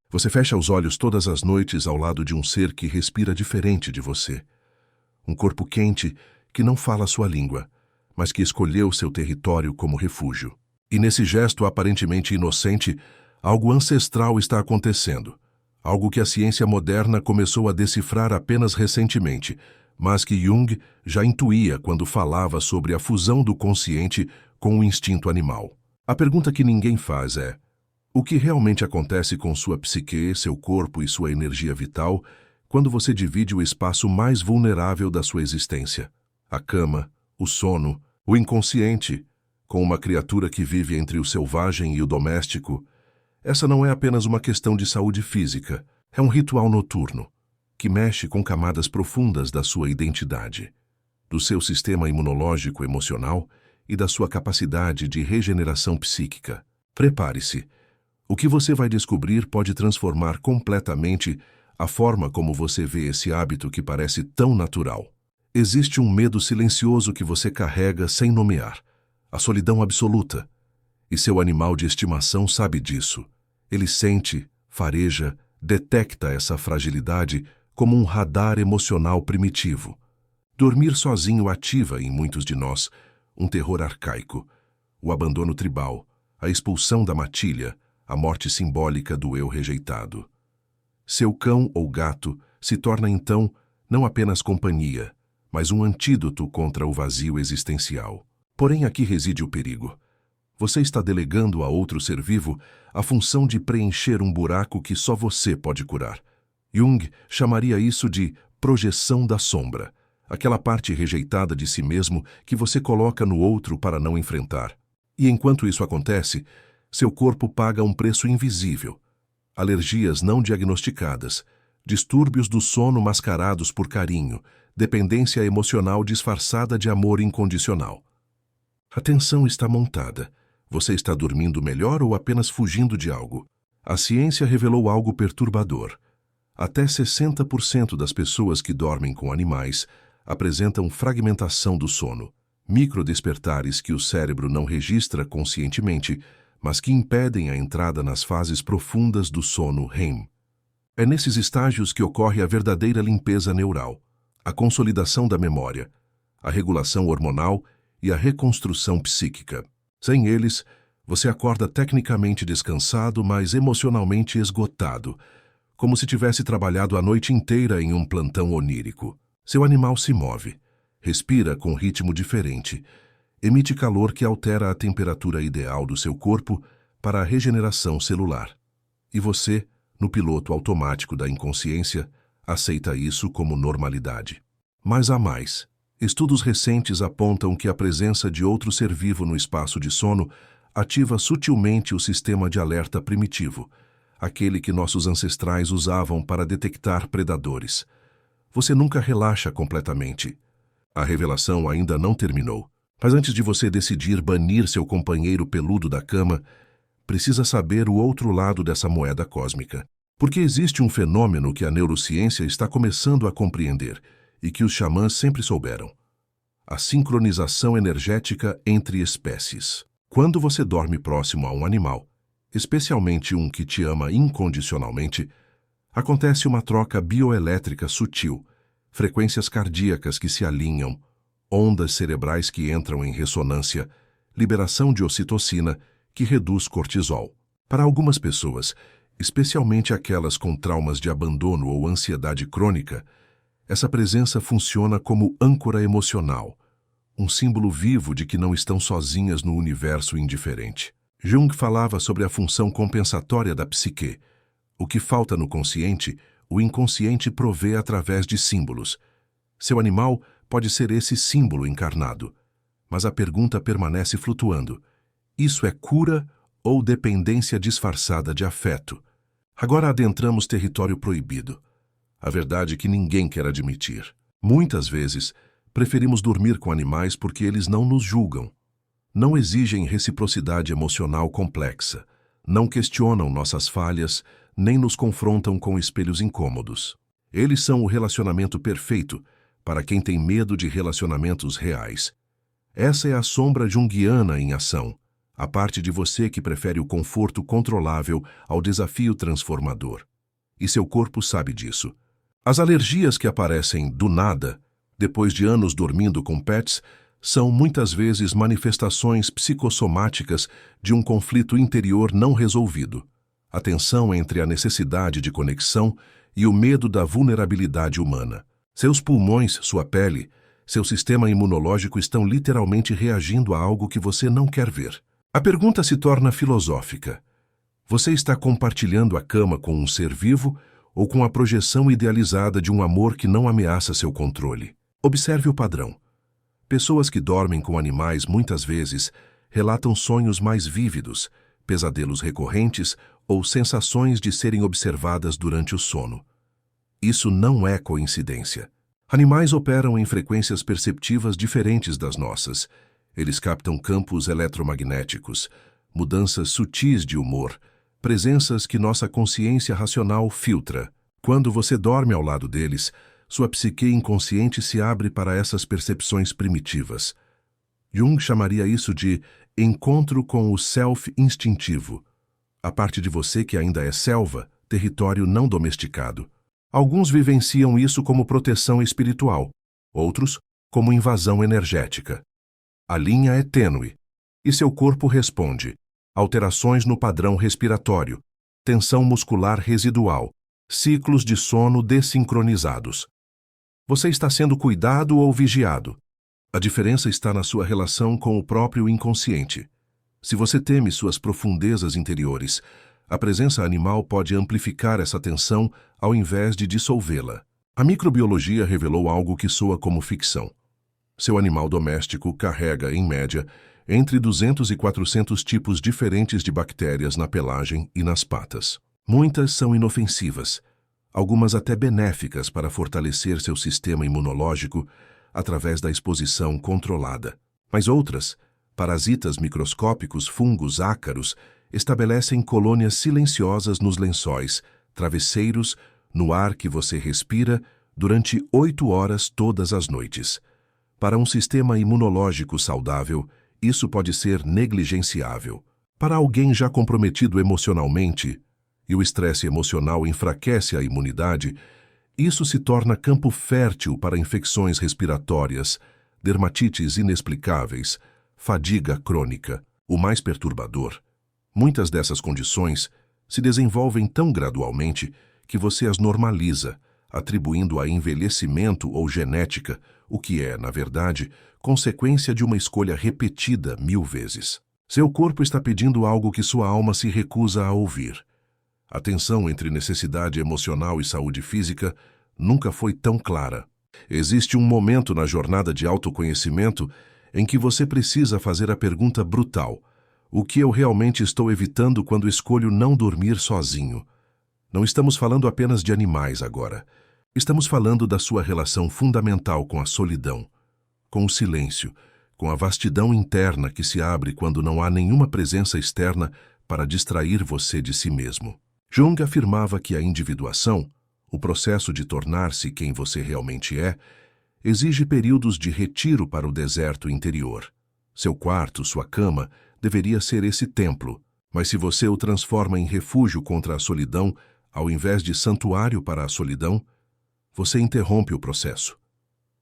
Você fecha os olhos todas as noites ao lado de um ser que respira diferente de você. Um corpo quente que não fala sua língua, mas que escolheu seu território como refúgio. E nesse gesto aparentemente inocente, algo ancestral está acontecendo. Algo que a ciência moderna começou a decifrar apenas recentemente, mas que Jung já intuía quando falava sobre a fusão do consciente com o instinto animal. A pergunta que ninguém faz é: o que realmente acontece com sua psique, seu corpo e sua energia vital quando você divide o espaço mais vulnerável da sua existência, a cama, o sono, o inconsciente, com uma criatura que vive entre o selvagem e o doméstico? Essa não é apenas uma questão de saúde física, é um ritual noturno, que mexe com camadas profundas da sua identidade, do seu sistema imunológico emocional e da sua capacidade de regeneração psíquica. Prepare-se. O que você vai descobrir pode transformar completamente a forma como você vê esse hábito que parece tão natural. Existe um medo silencioso que você carrega sem nomear, a solidão absoluta. E seu animal de estimação sabe disso. Ele sente, fareja, detecta essa fragilidade como um radar emocional primitivo. Dormir sozinho ativa em muitos de nós um terror arcaico, o abandono tribal, a expulsão da matilha, a morte simbólica do eu rejeitado. Seu cão ou gato se torna então não apenas companhia, mas um antídoto contra o vazio existencial. Porém, aqui reside o perigo. Você está delegando a outro ser vivo a função de preencher um buraco que só você pode curar. Jung chamaria isso de projeção da sombra, aquela parte rejeitada de si mesmo que você coloca no outro para não enfrentar. E enquanto isso acontece, seu corpo paga um preço invisível. Alergias não diagnosticadas, distúrbios do sono mascarados por carinho, dependência emocional disfarçada de amor incondicional. A tensão está montada. Você está dormindo melhor ou apenas fugindo de algo? A ciência revelou algo perturbador. Até 60% das pessoas que dormem com animais apresentam fragmentação do sono, microdespertares que o cérebro não registra conscientemente, mas que impedem a entrada nas fases profundas do sono REM. É nesses estágios que ocorre a verdadeira limpeza neural, a consolidação da memória, a regulação hormonal e a reconstrução psíquica. Sem eles, você acorda tecnicamente descansado, mas emocionalmente esgotado, como se tivesse trabalhado a noite inteira em um plantão onírico. Seu animal se move, respira com ritmo diferente, emite calor que altera a temperatura ideal do seu corpo para a regeneração celular. E você, no piloto automático da inconsciência, aceita isso como normalidade. Mas há mais. Estudos recentes apontam que a presença de outro ser vivo no espaço de sono ativa sutilmente o sistema de alerta primitivo, aquele que nossos ancestrais usavam para detectar predadores. Você nunca relaxa completamente. A revelação ainda não terminou. Mas antes de você decidir banir seu companheiro peludo da cama, precisa saber o outro lado dessa moeda cósmica. Porque existe um fenômeno que a neurociência está começando a compreender e que os xamãs sempre souberam: a sincronização energética entre espécies. Quando você dorme próximo a um animal, especialmente um que te ama incondicionalmente, acontece uma troca bioelétrica sutil, frequências cardíacas que se alinham, ondas cerebrais que entram em ressonância, liberação de ocitocina que reduz cortisol. Para algumas pessoas, especialmente aquelas com traumas de abandono ou ansiedade crônica, essa presença funciona como âncora emocional, um símbolo vivo de que não estão sozinhas no universo indiferente. Jung falava sobre a função compensatória da psique. O que falta no consciente, o inconsciente provê através de símbolos. Seu animal pode ser esse símbolo encarnado, mas a pergunta permanece flutuando: isso é cura ou dependência disfarçada de afeto? Agora adentramos território proibido. A verdade que ninguém quer admitir. Muitas vezes, preferimos dormir com animais porque eles não nos julgam. Não exigem reciprocidade emocional complexa, não questionam nossas falhas, nem nos confrontam com espelhos incômodos. Eles são o relacionamento perfeito para quem tem medo de relacionamentos reais. Essa é a sombra junguiana em ação, A parte de você que prefere o conforto controlável ao desafio transformador. E seu corpo sabe disso. As alergias que aparecem do nada, depois de anos dormindo com pets, são muitas vezes manifestações psicossomáticas de um conflito interior não resolvido. A tensão entre a necessidade de conexão e o medo da vulnerabilidade humana. Seus pulmões, sua pele, seu sistema imunológico estão literalmente reagindo a algo que você não quer ver. A pergunta se torna filosófica. Você está compartilhando a cama com um ser vivo ou com a projeção idealizada de um amor que não ameaça seu controle? Observe o padrão. Pessoas que dormem com animais muitas vezes relatam sonhos mais vívidos, pesadelos recorrentes ou sensações de serem observadas durante o sono. Isso não é coincidência. Animais operam em frequências perceptivas diferentes das nossas. Eles captam campos eletromagnéticos, mudanças sutis de humor, presenças que nossa consciência racional filtra. Quando você dorme ao lado deles, sua psique inconsciente se abre para essas percepções primitivas. Jung chamaria isso de encontro com o self instintivo, a parte de você que ainda é selva, território não domesticado. Alguns vivenciam isso como proteção espiritual, outros como invasão energética. A linha é tênue, e seu corpo responde. Alterações no padrão respiratório, tensão muscular residual, ciclos de sono desincronizados. Você está sendo cuidado ou vigiado? A diferença está na sua relação com o próprio inconsciente. Se você teme suas profundezas interiores, a presença animal pode amplificar essa tensão ao invés de dissolvê-la. A microbiologia revelou algo que soa como ficção. Seu animal doméstico carrega, em média, entre 200 e 400 tipos diferentes de bactérias na pelagem e nas patas. Muitas são inofensivas, algumas até benéficas para fortalecer seu sistema imunológico através da exposição controlada. Mas outras, parasitas microscópicos, fungos, ácaros, estabelecem colônias silenciosas nos lençóis, travesseiros, no ar que você respira durante 8 horas todas as noites. Para um sistema imunológico saudável, isso pode ser negligenciável. Para alguém já comprometido emocionalmente, e o estresse emocional enfraquece a imunidade, isso se torna campo fértil para infecções respiratórias, dermatites inexplicáveis, fadiga crônica. O mais perturbador, muitas dessas condições se desenvolvem tão gradualmente que você as normaliza, atribuindo a envelhecimento ou genética, o que é, na verdade, consequência de uma escolha repetida 1000 vezes. Seu corpo está pedindo algo que sua alma se recusa a ouvir. A tensão entre necessidade emocional e saúde física nunca foi tão clara. Existe um momento na jornada de autoconhecimento em que você precisa fazer a pergunta brutal: o que eu realmente estou evitando quando escolho não dormir sozinho? Não estamos falando apenas de animais agora. Estamos falando da sua relação fundamental com a solidão, com o silêncio, com a vastidão interna que se abre quando não há nenhuma presença externa para distrair você de si mesmo. Jung afirmava que a individuação, o processo de tornar-se quem você realmente é, exige períodos de retiro para o deserto interior. Seu quarto, sua cama, deveria ser esse templo, mas se você o transforma em refúgio contra a solidão, ao invés de santuário para a solidão, você interrompe o processo.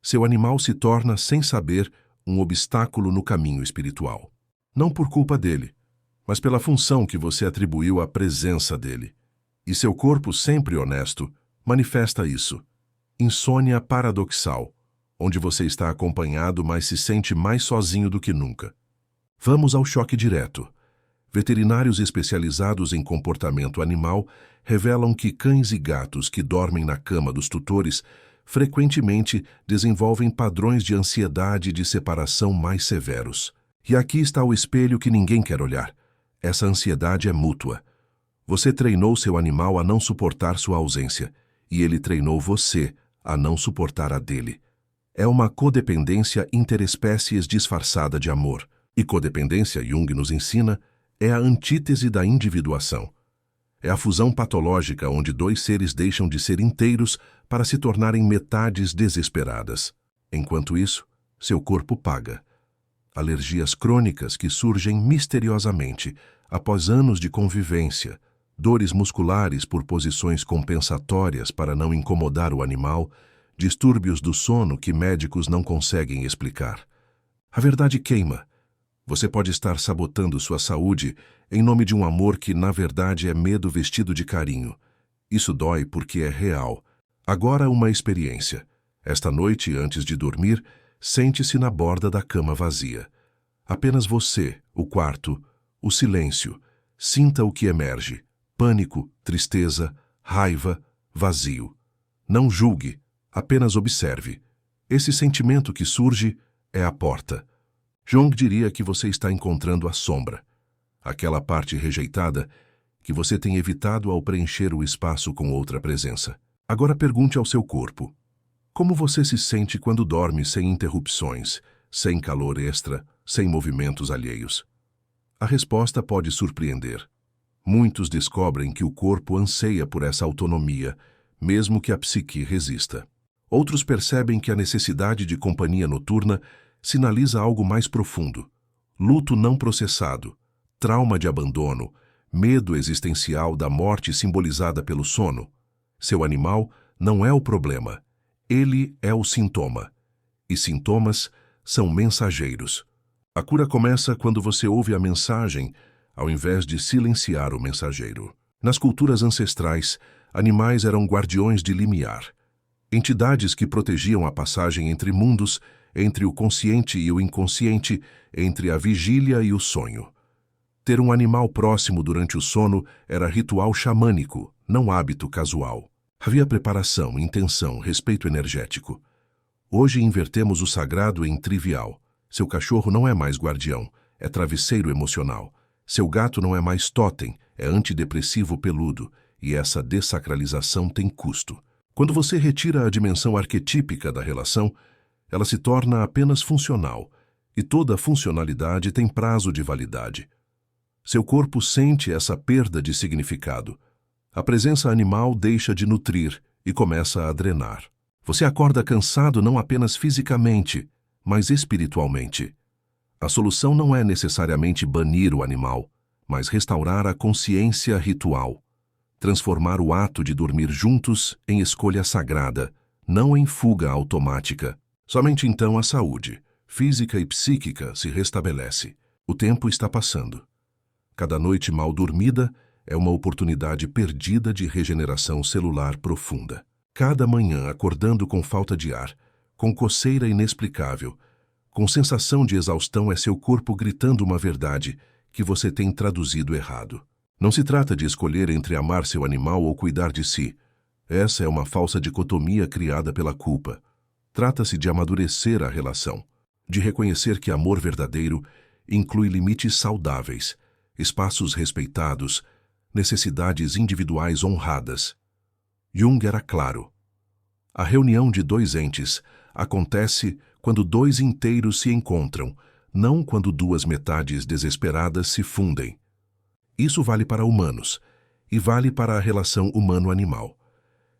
Seu animal se torna, sem saber, um obstáculo no caminho espiritual. Não por culpa dele, mas pela função que você atribuiu à presença dele. E seu corpo, sempre honesto, manifesta isso. Insônia paradoxal, onde você está acompanhado, mas se sente mais sozinho do que nunca. Vamos ao choque direto. Veterinários especializados em comportamento animal revelam que cães e gatos que dormem na cama dos tutores frequentemente desenvolvem padrões de ansiedade e de separação mais severos. E aqui está o espelho que ninguém quer olhar. Essa ansiedade é mútua. Você treinou seu animal a não suportar sua ausência, e ele treinou você a não suportar a dele. É uma codependência interespécies disfarçada de amor. E codependência, Jung nos ensina, é a antítese da individuação. É a fusão patológica onde dois seres deixam de ser inteiros para se tornarem metades desesperadas. Enquanto isso, seu corpo paga. alergias crônicas que surgem misteriosamente após anos de convivência, dores musculares por posições compensatórias para não incomodar o animal, distúrbios do sono que médicos não conseguem explicar. A verdade queima. Você pode estar sabotando sua saúde em nome de um amor que, na verdade, é medo vestido de carinho. Isso dói porque é real. Agora uma experiência. Esta noite, antes de dormir, sente-se na borda da cama vazia. Apenas você, o quarto, o silêncio. Sinta o que emerge. Pânico, tristeza, raiva, vazio. Não julgue, apenas observe. Esse sentimento que surge é a porta. Jung diria que você está encontrando a sombra, aquela parte rejeitada que você tem evitado ao preencher o espaço com outra presença. Agora pergunte ao seu corpo: como você se sente quando dorme sem interrupções, sem calor extra, sem movimentos alheios? A resposta pode surpreender. Muitos descobrem que o corpo anseia por essa autonomia, mesmo que a psique resista. Outros percebem que a necessidade de companhia noturna sinaliza algo mais profundo: luto não processado, trauma de abandono, medo existencial da morte simbolizada pelo sono. Seu animal não é o problema, ele é o sintoma. E sintomas são mensageiros. A cura começa quando você ouve a mensagem, ao invés de silenciar o mensageiro. Nas culturas ancestrais, animais eram guardiões de limiar, entidades que protegiam a passagem entre mundos, entre o consciente e o inconsciente, entre a vigília e o sonho. Ter um animal próximo durante o sono era ritual xamânico, não hábito casual. Havia preparação, intenção, respeito energético. Hoje invertemos o sagrado em trivial. Seu cachorro não é mais guardião, é travesseiro emocional. Seu gato não é mais totem, é antidepressivo peludo, e essa dessacralização tem custo. Quando você retira a dimensão arquetípica da relação, ela se torna apenas funcional, e toda funcionalidade tem prazo de validade. Seu corpo sente essa perda de significado. A presença animal deixa de nutrir e começa a drenar. Você acorda cansado não apenas fisicamente, mas espiritualmente. A solução não é necessariamente banir o animal, mas restaurar a consciência ritual. Transformar o ato de dormir juntos em escolha sagrada, não em fuga automática. Somente então a saúde, física e psíquica, se restabelece. O tempo está passando. Cada noite mal dormida é uma oportunidade perdida de regeneração celular profunda. Cada manhã acordando com falta de ar, com coceira inexplicável, com sensação de exaustão, é seu corpo gritando uma verdade que você tem traduzido errado. Não se trata de escolher entre amar seu animal ou cuidar de si. Essa é uma falsa dicotomia criada pela culpa. Trata-se de amadurecer a relação, de reconhecer que amor verdadeiro inclui limites saudáveis, espaços respeitados, necessidades individuais honradas. Jung era claro. A reunião de dois entes acontece quando dois inteiros se encontram, não quando duas metades desesperadas se fundem. Isso vale para humanos, e vale para a relação humano-animal.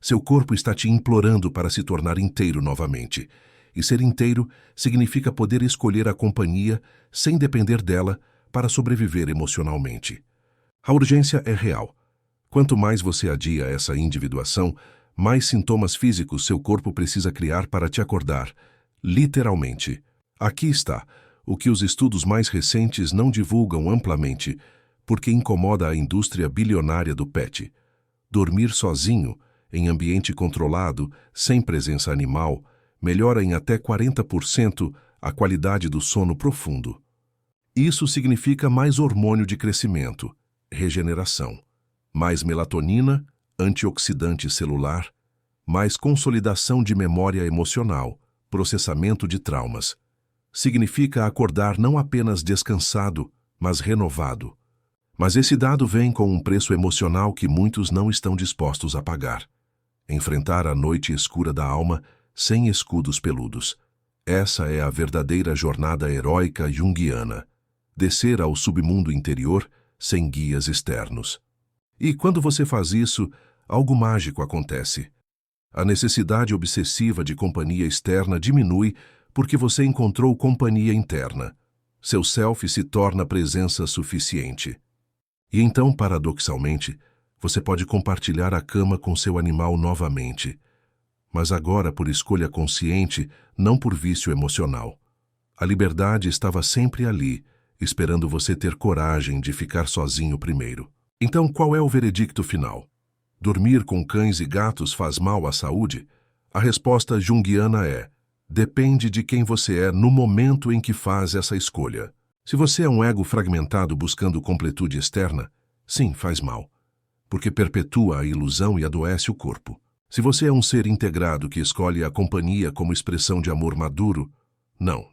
Seu corpo está te implorando para se tornar inteiro novamente, e ser inteiro significa poder escolher a companhia sem depender dela para sobreviver emocionalmente. A urgência é real. Quanto mais você adia essa individuação, mais sintomas físicos seu corpo precisa criar para te acordar, literalmente. Aqui está o que os estudos mais recentes não divulgam amplamente, porque incomoda a indústria bilionária do pet. Dormir sozinho, em ambiente controlado, sem presença animal, melhora em até 40% a qualidade do sono profundo. Isso significa mais hormônio de crescimento, regeneração, mais melatonina, antioxidante celular, mais consolidação de memória emocional, processamento de traumas. Significa acordar não apenas descansado, mas renovado. Mas esse dado vem com um preço emocional que muitos não estão dispostos a pagar. Enfrentar a noite escura da alma sem escudos peludos. Essa é a verdadeira jornada heróica junguiana. Descer ao submundo interior sem guias externos. E quando você faz isso, algo mágico acontece. A necessidade obsessiva de companhia externa diminui porque você encontrou companhia interna. Seu self se torna presença suficiente. E então, paradoxalmente, você pode compartilhar a cama com seu animal novamente, mas agora por escolha consciente, não por vício emocional. A liberdade estava sempre ali, esperando você ter coragem de ficar sozinho primeiro. Então, qual é o veredicto final? Dormir com cães e gatos faz mal à saúde? A resposta junguiana é: depende de quem você é no momento em que faz essa escolha. Se você é um ego fragmentado buscando completude externa, sim, faz mal, porque perpetua a ilusão e adoece o corpo. Se você é um ser integrado que escolhe a companhia como expressão de amor maduro,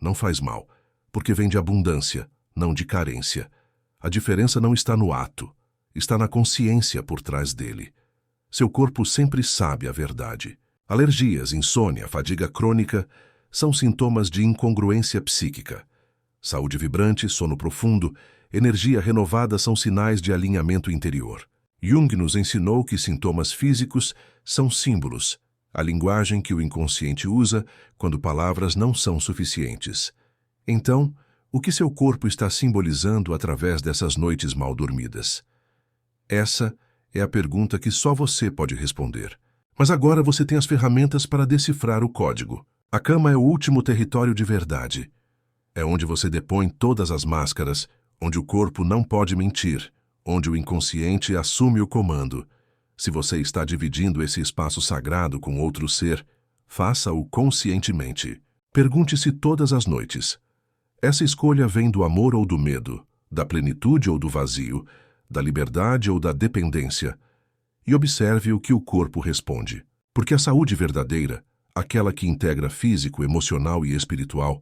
não faz mal, porque vem de abundância, não de carência. A diferença não está no ato, está na consciência por trás dele. Seu corpo sempre sabe a verdade. Alergias, insônia, fadiga crônica são sintomas de incongruência psíquica. Saúde vibrante, sono profundo, energia renovada são sinais de alinhamento interior. Jung nos ensinou que sintomas físicos são símbolos, a linguagem que o inconsciente usa quando palavras não são suficientes. Então, o que seu corpo está simbolizando através dessas noites mal dormidas? Essa é a pergunta que só você pode responder. Mas agora você tem as ferramentas para decifrar o código. A cama é o último território de verdade. É onde você depõe todas as máscaras, onde o corpo não pode mentir, onde o inconsciente assume o comando. Se você está dividindo esse espaço sagrado com outro ser, faça-o conscientemente. Pergunte-se todas as noites: essa escolha vem do amor ou do medo, da plenitude ou do vazio, da liberdade ou da dependência? E observe o que o corpo responde. Porque a saúde verdadeira, aquela que integra físico, emocional e espiritual,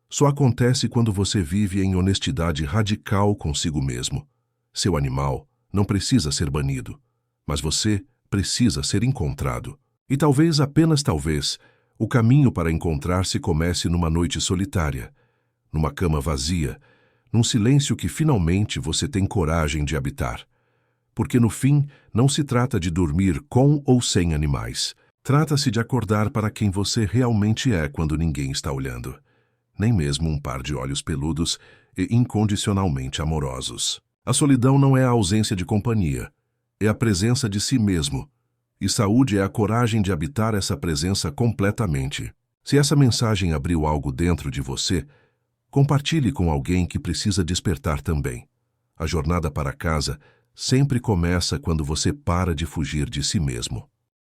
só acontece quando você vive em honestidade radical consigo mesmo. Seu animal não precisa ser banido, mas você precisa ser encontrado. E talvez, apenas talvez, o caminho para encontrar-se comece numa noite solitária, numa cama vazia, num silêncio que finalmente você tem coragem de habitar. Porque no fim, não se trata de dormir com ou sem animais. Trata-se de acordar para quem você realmente é quando ninguém está olhando. Nem mesmo um par de olhos peludos e incondicionalmente amorosos. A solidão não é a ausência de companhia, é a presença de si mesmo. E saúde é a coragem de habitar essa presença completamente. Se essa mensagem abriu algo dentro de você, compartilhe com alguém que precisa despertar também. A jornada para casa sempre começa quando você para de fugir de si mesmo.